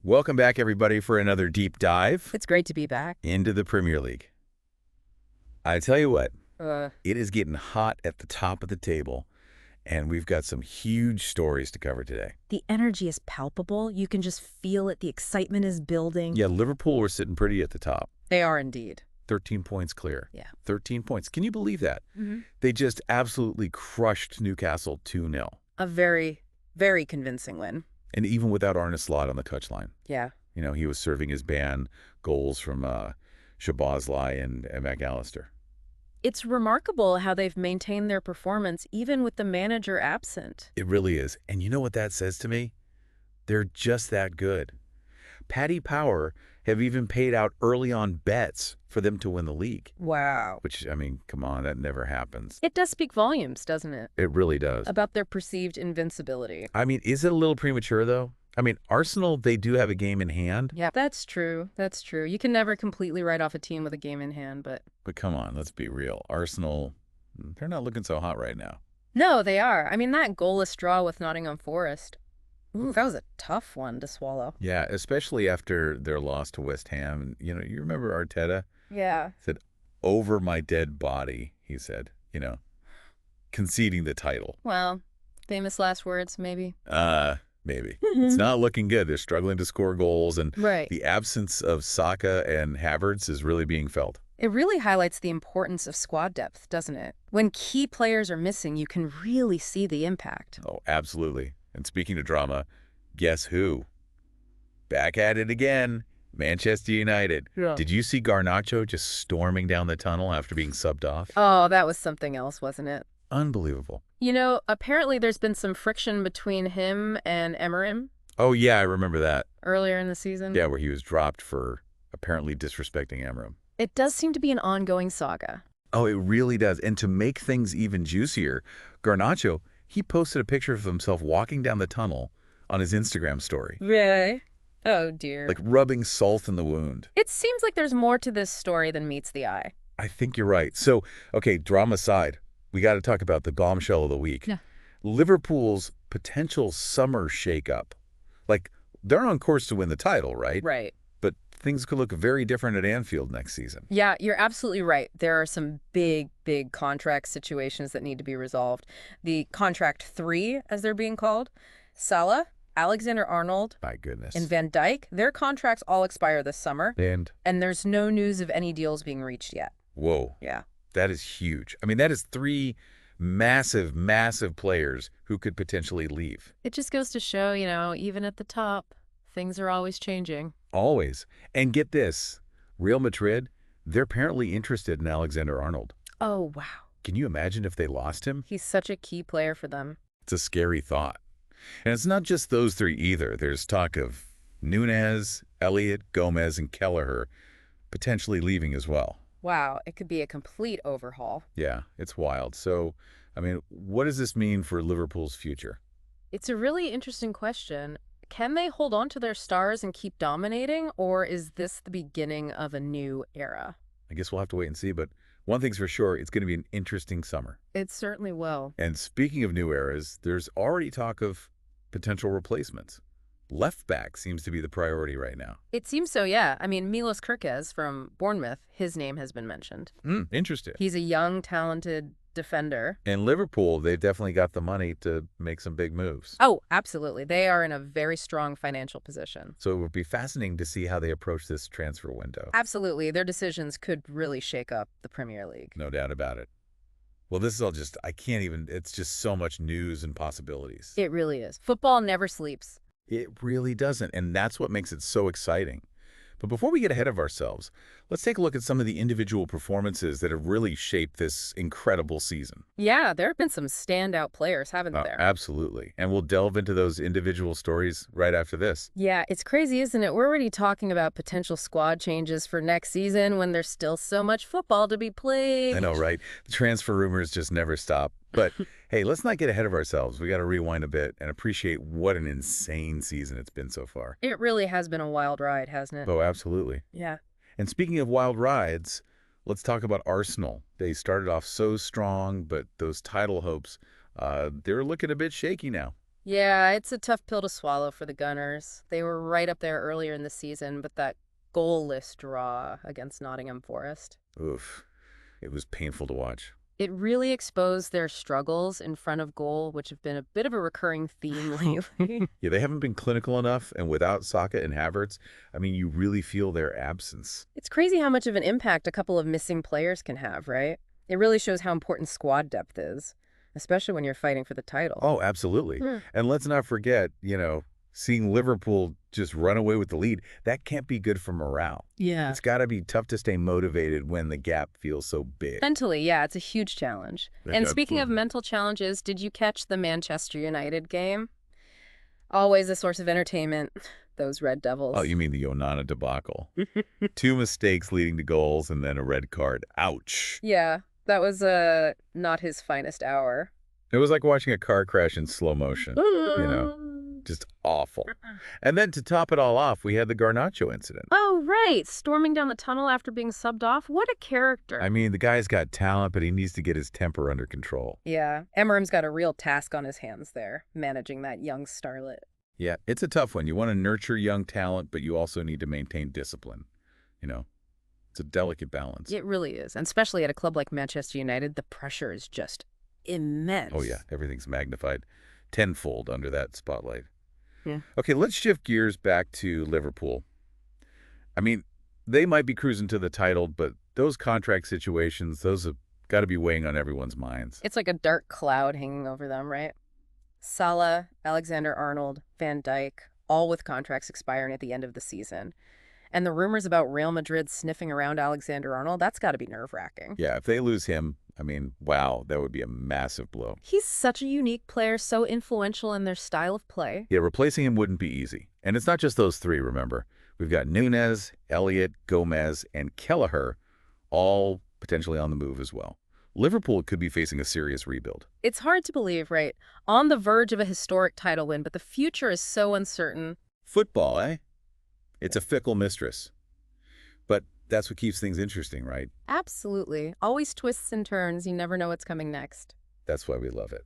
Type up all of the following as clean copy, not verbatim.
Welcome back, everybody, for another deep dive It's great to be back. into the Premier League. I tell you what, Uh, it is getting hot at the top of the table, and we've got some huge stories to cover today. the energy is palpable. You can just feel it. The excitement is building. Yeah, Liverpool were sitting pretty at the top, They are indeed. 13 points clear. Yeah. 13 points. Can you believe that? Mm-hmm. They just absolutely crushed Newcastle 2-0, A very, very convincing win. and even without Arne Slot on the touchline. Yeah. You know, he was serving his ban goals from Szoboszlai and McAllister. It's remarkable how they've maintained their performance even with the manager absent. It really is. And you know what that says to me? They're just that good. Paddy Power have even paid out early on bets for them to win the league. Wow. Which, I mean, come on, that never happens. It does speak volumes, doesn't it? It really does. About their perceived invincibility. I mean, is it a little premature, though? I mean, Arsenal, they do have a game in hand. Yeah, that's true. That's true. You can never completely write off a team with a game in hand, but... But come on, let's be real. Arsenal, they're not looking so hot right now. No, they are. I mean, that goalless draw with Nottingham Forest. Ooh, that was a tough one to swallow. Yeah, especially after their loss to West Ham. You know, you remember Arteta? Yeah. Said, "Over my dead body," he said, conceding the title. Well, famous last words, maybe. Maybe. It's not looking good. They're struggling to score goals, and Right. the absence of Saka and Havertz is really being felt. It really highlights the importance of squad depth, doesn't it? When key players are missing, you can really see the impact. Oh, absolutely. And speaking of drama, guess who? Back at it again. Manchester United. Yeah. Did you see Garnacho just storming down the tunnel after being subbed off? Oh, that was something else, wasn't it? Unbelievable. You know, apparently there's been some friction between him and Emerim Oh, yeah, I remember that. earlier in the season. Yeah, where he was dropped for apparently disrespecting Amram. It does seem to be an ongoing saga. Oh, it really does. And to make things even juicier, Garnacho, he posted a picture of himself walking down the tunnel on his Instagram story, Really? Oh, dear. like rubbing salt in the wound. It seems like there's more to this story than meets the eye. I think you're right. So, okay, drama aside, we got to talk about the bombshell of the week. Yeah. Liverpool's potential summer shakeup. Like, they're on course to win the title, right? Right. But things could look very different at Anfield next season. Yeah, you're absolutely right. There are some big, big contract situations that need to be resolved. The contract 3, as they're being called, Salah, Alexander-Arnold, My goodness. and Van Dijk, their contracts all expire this summer, And and there's no news of any deals being reached yet. whoa. Yeah. That is huge. I mean, that is 3 massive, massive players who could potentially leave. It just goes to show, even at the top, things are always changing. Always. And get this, Real Madrid, they're apparently interested in Alexander-Arnold. Oh, wow. Can you imagine if they lost him? He's such a key player for them. It's a scary thought. And it's not just those 3 either. There's talk of Nunez, Elliott, Gomez, and Kelleher potentially leaving as well. Wow, it could be a complete overhaul. Yeah, it's wild. So, I mean, what does this mean for Liverpool's future? It's a really interesting question. Can they hold on to their stars and keep dominating, or is this the beginning of a new era? I guess we'll have to wait and see, but one thing's for sure, it's going to be an interesting summer. It certainly will. And speaking of new eras, there's already talk of potential replacements. Left back seems to be the priority right now. It seems so, yeah. I mean, Milos Kerkez from Bournemouth, his name has been mentioned. Interesting. He's a young, talented defender. And Liverpool, they've definitely got the money to make some big moves. Oh, absolutely. They are in a very strong financial position. So it would be fascinating to see how they approach this transfer window. Absolutely. Their decisions could really shake up the Premier League. No doubt about it. Well, this is all just, I can't even, it's just so much news and possibilities. It really is. Football never sleeps. It really doesn't, and that's what makes it so exciting. But before we get ahead of ourselves, let's take a look at some of the individual performances that have really shaped this incredible season. Yeah, there have been some standout players, haven't there? Absolutely. And we'll delve into those individual stories right after this. Yeah, it's crazy, isn't it? We're already talking about potential squad changes for next season when there's still so much football to be played. I know, right? The transfer rumors just never stop. But hey, let's not get ahead of ourselves. We got to rewind a bit and appreciate what an insane season it's been so far. It really has been a wild ride, hasn't it? Oh, absolutely. Yeah. And speaking of wild rides, let's talk about Arsenal. They started off so strong, but those title hopes, they're looking a bit shaky now. Yeah, it's a tough pill to swallow for the Gunners. They were right up there earlier in the season, but that goalless draw against Nottingham Forest. Oof. It was painful to watch. It really exposed their struggles in front of goal, which have been a bit of a recurring theme lately. Yeah, they haven't been clinical enough, and without Saka and Havertz, I mean, you really feel their absence. It's crazy how much of an impact a couple of missing players can have, right? It really shows how important squad depth is, especially when you're fighting for the title. Oh, absolutely. Hmm. And let's not forget, seeing Liverpool just run away with the lead, that can't be good for morale. Yeah. It's got to be tough to stay motivated when the gap feels so big. Mentally, yeah, it's a huge challenge. And speaking of mental challenges, did you catch the Manchester United game? Always a source of entertainment, those Red Devils. Oh, you mean the Onana debacle. Two mistakes leading to goals and then a red card. Ouch. Yeah, that was not his finest hour. It was like watching a car crash in slow motion. Just awful. And then to top it all off, we had the Garnacho incident. Oh, right. Storming down the tunnel after being subbed off. What a character. I mean, the guy's got talent, but he needs to get his temper under control. Yeah, Emeram's got a real task on his hands there, managing that young starlet. Yeah, it's a tough one. You want to nurture young talent, but you also need to maintain discipline. It's a delicate balance. It really is. And especially at a club like Manchester United, the pressure is just immense. Oh, yeah. Everything's magnified tenfold under that spotlight. Yeah. Okay, let's shift gears back to Liverpool. I mean, they might be cruising to the title, but those contract situations, those have got to be weighing on everyone's minds. It's like a dark cloud hanging over them, right? Salah, Alexander-Arnold, Van Dijk, all with contracts expiring at the end of the season. And the rumors about Real Madrid sniffing around Alexander-Arnold, that's got to be nerve-wracking. Yeah, if they lose him, I mean, wow, that would be a massive blow. He's such a unique player, so influential in their style of play. Yeah, replacing him wouldn't be easy. And it's not just those three, remember. We've got Nunez, Elliott, Gomez, and Kelleher, all potentially on the move as well. Liverpool could be facing a serious rebuild. It's hard to believe, right? On the verge of a historic title win, but the future is so uncertain. Football, eh? It's a fickle mistress. But that's what keeps things interesting, right? Absolutely. Always twists and turns. You never know what's coming next. That's why we love it.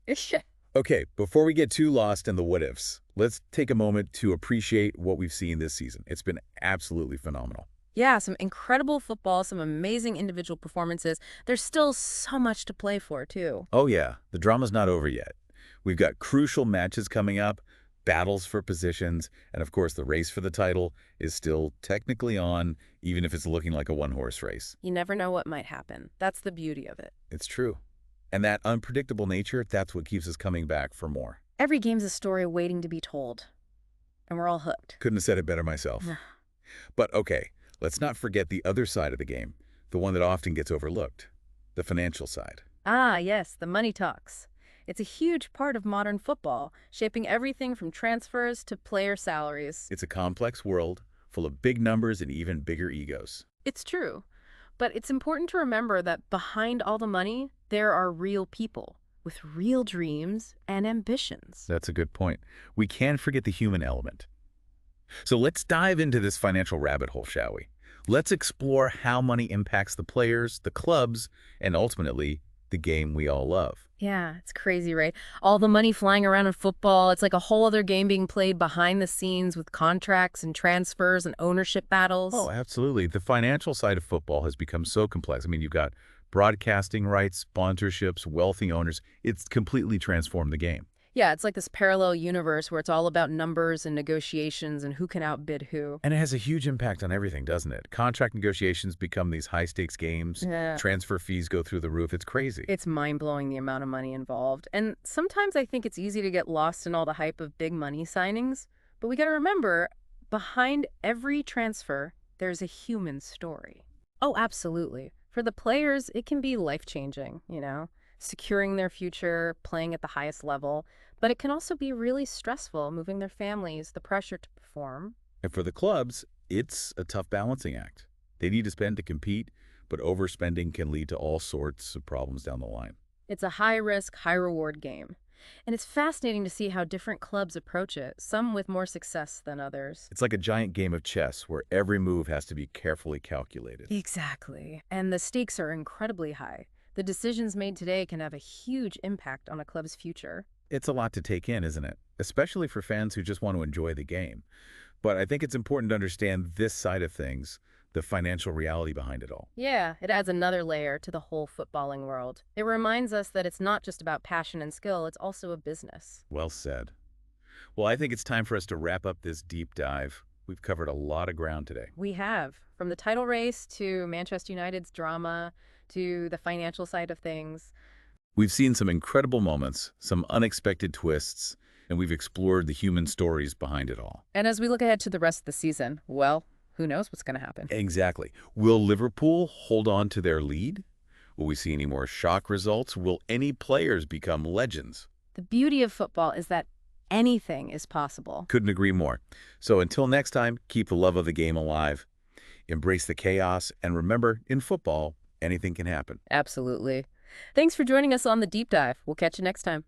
Okay, before we get too lost in the what-ifs, let's take a moment to appreciate what we've seen this season. It's been absolutely phenomenal. Yeah, some incredible football, some amazing individual performances. There's still so much to play for, too. Oh yeah, the drama's not over yet. We've got crucial matches coming up, battles for positions, and of course the race for the title is still technically on, even if it's looking like a one-horse race. You never know what might happen. That's the beauty of it. It's true. And that unpredictable nature, that's what keeps us coming back for more. Every game's a story waiting to be told. And we're all hooked. Couldn't have said it better myself. But okay, let's not forget the other side of the game, the one that often gets overlooked, the financial side. Ah, yes, the money talks. It's a huge part of modern football, shaping everything from transfers to player salaries. It's a complex world full of big numbers and even bigger egos. It's true. But it's important to remember that behind all the money, there are real people with real dreams and ambitions. That's a good point. We can't forget the human element. So let's dive into this financial rabbit hole, shall we? Let's explore how money impacts the players, the clubs, and ultimately, the game we all love. Yeah, it's crazy, right? All the money flying around in football. It's like a whole other game being played behind the scenes with contracts and transfers and ownership battles. Oh, absolutely. The financial side of football has become so complex. I mean, you've got broadcasting rights, sponsorships, wealthy owners. It's completely transformed the game. Yeah, it's like this parallel universe where it's all about numbers and negotiations and who can outbid who. And it has a huge impact on everything, doesn't it? Contract negotiations become these high-stakes games. Yeah. Transfer fees go through the roof. It's crazy. It's mind-blowing the amount of money involved. And sometimes I think it's easy to get lost in all the hype of big money signings. But we got to remember, behind every transfer, there's a human story. Oh, absolutely. For the players, it can be life-changing, securing their future, playing at the highest level. But it can also be really stressful, moving their families, the pressure to perform. And for the clubs, it's a tough balancing act. They need to spend to compete, but overspending can lead to all sorts of problems down the line. It's a high-risk, high-reward game. And it's fascinating to see how different clubs approach it, some with more success than others. It's like a giant game of chess where every move has to be carefully calculated. Exactly. And the stakes are incredibly high. The decisions made today can have a huge impact on a club's future. It's a lot to take in, isn't it? Especially for fans who just want to enjoy the game. But I think it's important to understand this side of things, the financial reality behind it all. Yeah, it adds another layer to the whole footballing world. It reminds us that it's not just about passion and skill, it's also a business. Well said. Well, I think it's time for us to wrap up this deep dive. We've covered a lot of ground today. We have, from the title race to Manchester United's drama to the financial side of things. We've seen some incredible moments, some unexpected twists, and we've explored the human stories behind it all. And as we look ahead to the rest of the season, well, who knows what's going to happen? Exactly. Will Liverpool hold on to their lead? Will we see any more shock results? Will any players become legends? The beauty of football is that anything is possible. Couldn't agree more. So until next time, keep the love of the game alive, embrace the chaos, and remember, in football, anything can happen. Absolutely. Thanks for joining us on the deep dive. We'll catch you next time.